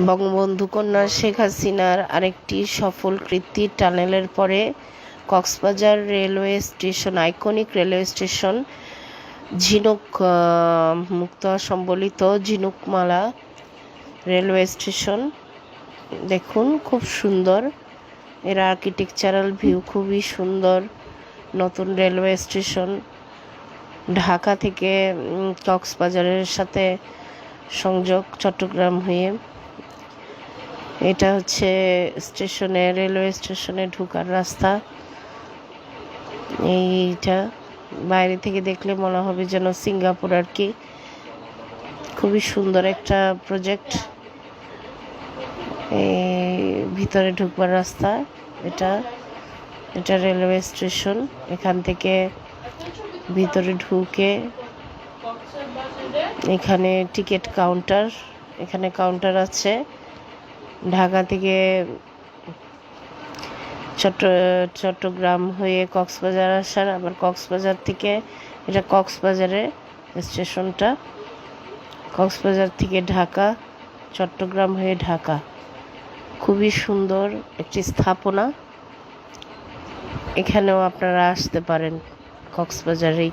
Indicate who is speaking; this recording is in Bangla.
Speaker 1: বঙ্গবন্ধু কন্যা শেখ হাসিনার আরেকটি সফল কীর্তি টানেলের পরে Cox's Bazar railway station, iconic railway station, ঝিনুক মুক্তা সম্বলিত ঝিনুকমালা রেলওয়ে স্টেশন। দেখুন, খুব সুন্দর, এর আর্কিটেকচারাল ভিউ খুবই সুন্দর। নতুন রেলওয়ে স্টেশন ঢাকা থেকে কক্সবাজারের সাথে সংযোগ, চট্টগ্রাম হয়ে। এটা হচ্ছে স্টেশনে, রেলওয়ে স্টেশনে ঢোকার রাস্তা। এইটা বাইরে থেকে দেখলে মনে হবে যেন সিঙ্গাপুর আর কি। খুবই সুন্দর একটা প্রজেক্ট। ভিতরে ঢুকবার রাস্তা, এটা এটা রেলওয়ে স্টেশন। এখান থেকে ভিতরে ঢুকে এখানে টিকিট কাউন্টার, এখানে কাউন্টার আছে। ঢাকা থেকে চট্টগ্রাম হয়ে কক্সবাজার আসার, আবার কক্সবাজার থেকে, এটা কক্সবাজারে স্টেশনটা, কক্সবাজার থেকে ঢাকা, চট্টগ্রাম হয়ে ঢাকা। খুবই সুন্দর একটি স্থাপনা। এখানেও আপনারা আসতে পারেন কক্সবাজারে।